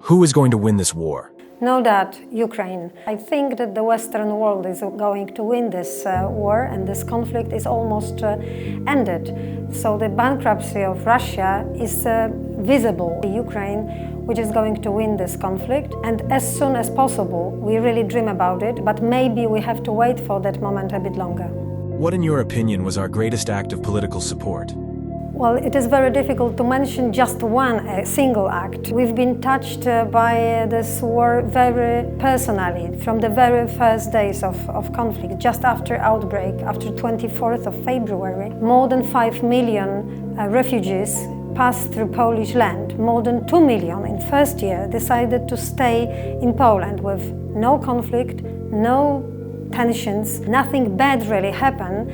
Who is going to win this war? No doubt, Ukraine. I think that the Western world is going to win this war, and this conflict is almost ended. So the bankruptcy of Russia is visible. Ukraine, which is going to win this conflict, and as soon as possible, we really dream about it, but maybe we have to wait for that moment a bit longer. What, in your opinion, was our greatest act of political support? Well, it is very difficult to mention just one single act. We've been touched by this war very personally from the very first days of conflict. Just after outbreak, after 24th of February, more than 5 million refugees passed through Polish land. More than 2 million in first year decided to stay in Poland with no conflict, no tensions, nothing bad really happened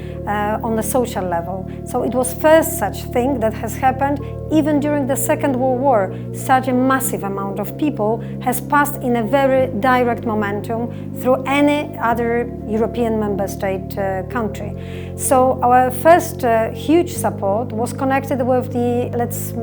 on the social level. So it was first such thing that has happened. Even during the Second World War, such a massive amount of people has passed in a very direct momentum through any other European member state country. So our first huge support was connected with the, let's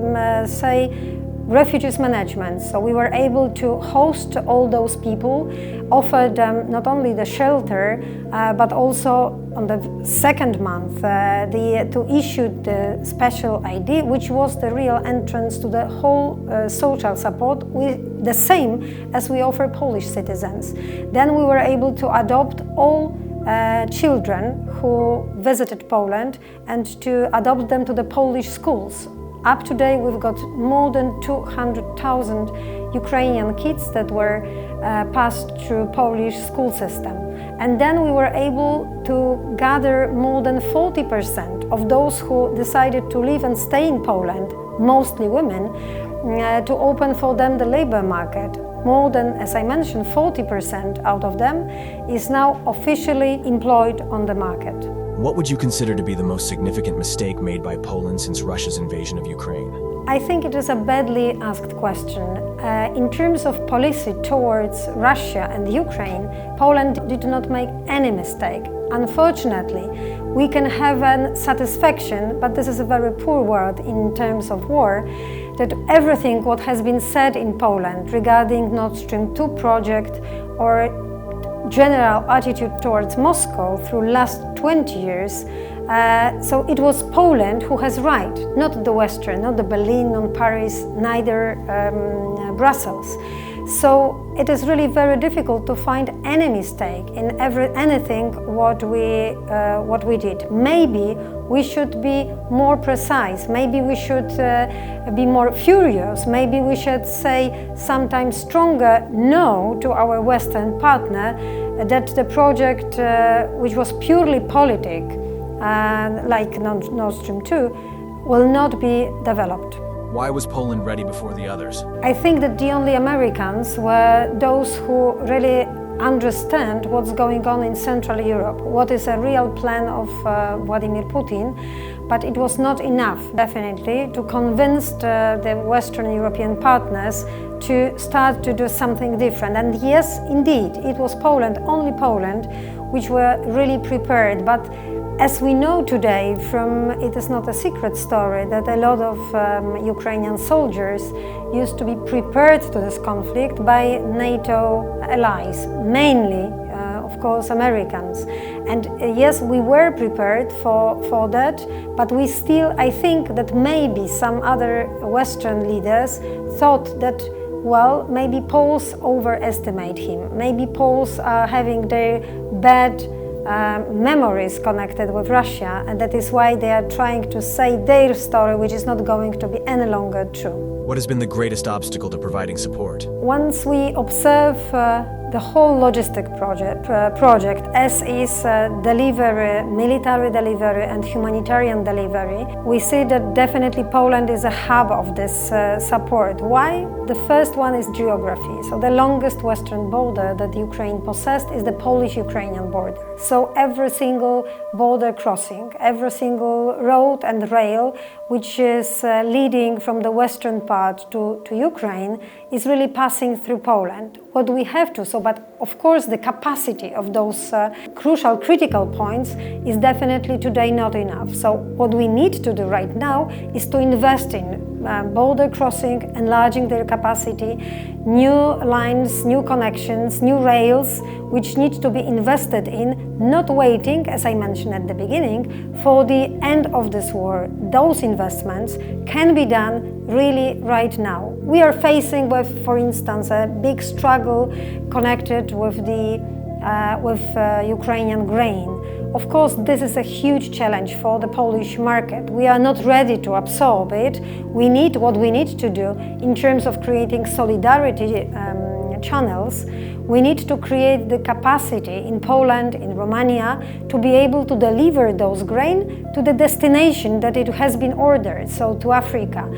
say, refugees management. So we were able to host all those people, offer them not only the shelter, but also on the second month to issue the special ID, which was the real entrance to the whole social support, the same as we offer Polish citizens. Then we were able to adopt all children who visited Poland and to adopt them to the Polish schools. Up to date, we've got more than 200,000 Ukrainian kids that were passed through Polish school system. And then we were able to gather more than 40% of those who decided to live and stay in Poland, mostly women, to open for them the labor market. More than, as I mentioned, 40% out of them is now officially employed on the market. What would you consider to be the most significant mistake made by Poland since Russia's invasion of Ukraine? I think it is a badly asked question. In terms of policy towards Russia and Ukraine, Poland did not make any mistake. Unfortunately, we can have a satisfaction, but this is a very poor word in terms of war, that everything what has been said in Poland regarding Nord Stream 2 project or general attitude towards Moscow through last 20 years. So it was Poland who has right, not the Western, not the Berlin, not Paris, neither Brussels. So it is really very difficult to find any mistake in anything what we did. Maybe we should be more precise. Maybe we should be more furious. Maybe we should say sometimes stronger no to our Western partner, that the project, which was purely politic, like Nord Stream 2, will not be developed. Why was Poland ready before the others? I think that the only Americans were those who really understand what's going on in Central Europe, what is a real plan of Vladimir Putin, but it was not enough, definitely, to convince the Western European partners to start to do something different. And yes, indeed, it was Poland, only Poland, which were really prepared. But as we know today, it is not a secret story that a lot of Ukrainian soldiers used to be prepared to this conflict by NATO allies, mainly, of course, Americans. And yes, we were prepared for that, but we still, I think that maybe some other Western leaders thought that, well, maybe Poles overestimate him. Maybe Poles are having their bad memories connected with Russia, and that is why they are trying to say their story, which is not going to be any longer true. What has been the greatest obstacle to providing support? Once we observe the whole logistic project as is delivery, military delivery and humanitarian delivery, we see that definitely Poland is a hub of this support. Why? The first one is geography. So the longest western border that Ukraine possessed is the Polish-Ukrainian border. So every single border crossing, every single road and rail which is leading from the western part to Ukraine is really passing through Poland. What we have to, so but of course the capacity of those crucial, critical points is definitely today not enough. So what we need to do right now is to invest in border crossing, enlarging their capacity, new lines, new connections, new rails, which need to be invested in, not waiting, as I mentioned at the beginning, for the end of this war. Those investments can be done really right now. We are facing with, for instance, a big struggle connected with the Ukrainian grain. Of course, this is a huge challenge for the Polish market. We are not ready to absorb it. What we need to do in terms of creating solidarity channels, we need to create the capacity in Poland, in Romania, to be able to deliver those grain to the destination that it has been ordered, so to Africa.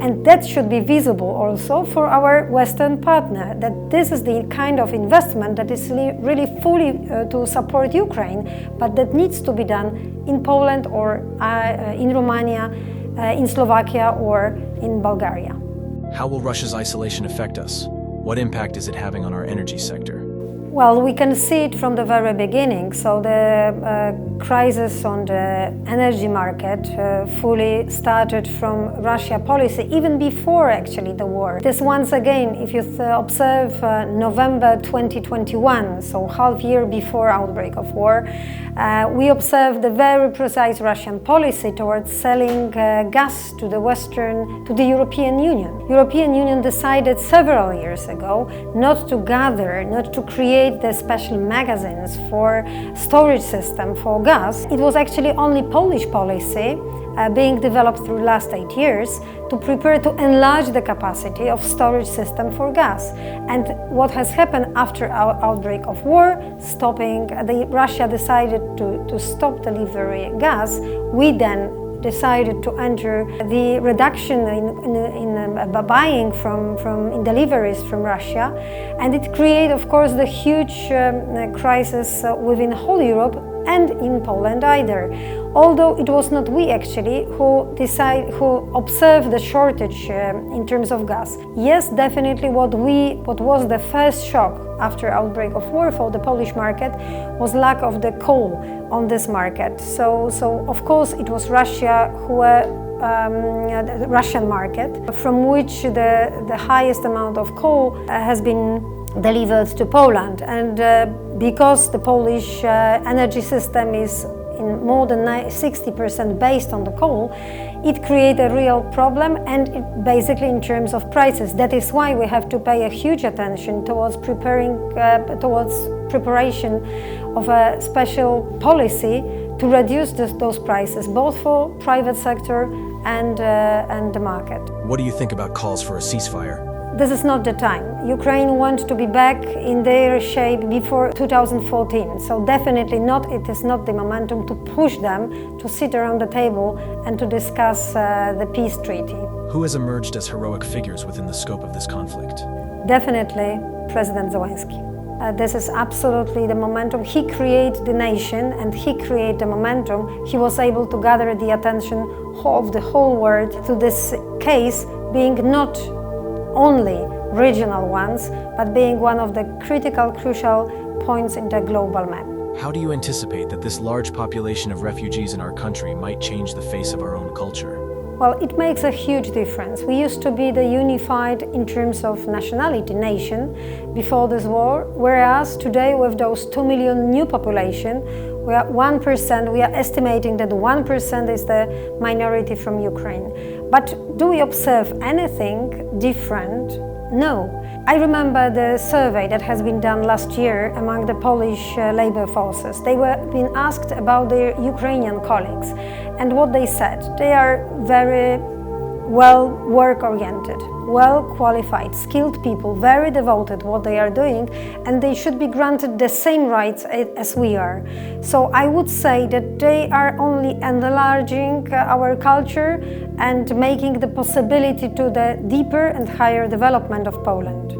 And that should be visible also for our Western partner, that this is the kind of investment that is really fully to support Ukraine, but that needs to be done in Poland or in Romania, in Slovakia or in Bulgaria. How will Russia's isolation affect us? What impact is it having on our energy sector? Well, we can see it from the very beginning. So the crisis on the energy market fully started from Russia policy, even before actually the war. This once again, if you observe November 2021, so half year before outbreak of war, we observed the very precise Russian policy towards selling gas to the European Union. European Union decided several years ago not to gather, not to create the special magazines for storage system for gas. It was actually only Polish policy being developed through the last 8 years to prepare to enlarge the capacity of storage system for gas. And what has happened after our outbreak of war, Russia decided to stop delivery gas. We then decided to enter the reduction in buying in deliveries from Russia, and it created, of course, the huge crisis within whole Europe and in Poland either. Although it was not we actually who observed the shortage in terms of gas. Yes, definitely what was the first shock after outbreak of war for the Polish market was lack of the coal on this market. So of course it was Russia the Russian market, from which the highest amount of coal has been delivered to Poland. And because the Polish energy system is in more than 60% based on the coal, it creates a real problem, and basically in terms of prices. That is why we have to pay a huge attention towards preparation of a special policy to reduce those prices, both for private sector and the market. What do you think about calls for a ceasefire? This is not the time. Ukraine wants to be back in their shape before 2014. So definitely it is not the momentum to push them to sit around the table and to discuss the peace treaty. Who has emerged as heroic figures within the scope of this conflict? Definitely President Zelensky. This is absolutely the momentum. He created the nation and he created the momentum. He was able to gather the attention of the whole world to this case being not only regional ones, but being one of the critical, crucial points in the global map. How do you anticipate that this large population of refugees in our country might change the face of our own culture? Well, it makes a huge difference. We used to be the unified in terms of nationality nation before this war, whereas today with those 2 million new population, we are 1%, we are estimating that 1% is the minority from Ukraine. But do we observe anything different? No. I remember the survey that has been done last year among the Polish labor forces. They were being asked about their Ukrainian colleagues, and what they said, they are very well work-oriented, well-qualified, skilled people, very devoted what they are doing, and they should be granted the same rights as we are. So I would say that they are only enlarging our culture and making the possibility to the deeper and higher development of Poland.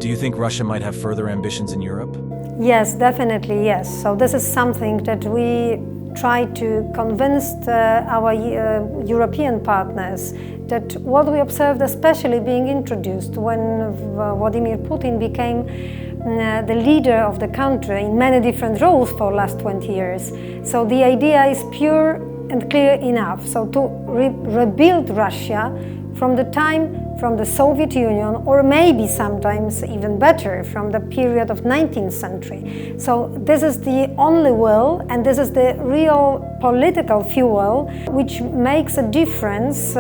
Do you think Russia might have further ambitions in Europe? Yes, definitely yes. So this is something that we try to convince our European partners that what we observed, especially being introduced when Vladimir Putin became the leader of the country in many different roles for the last 20 years. So the idea is pure and clear enough. So to rebuild Russia from the Soviet Union, or maybe sometimes even better, from the period of 19th century. So this is the only will, and this is the real political fuel which makes a difference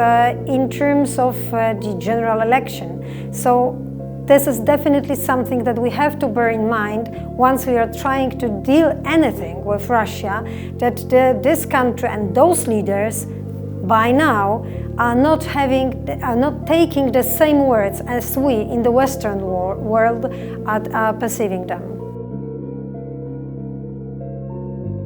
in terms of the general election. So this is definitely something that we have to bear in mind once we are trying to deal anything with Russia, that this country and those leaders by now are not taking the same words as we in the Western world are perceiving them.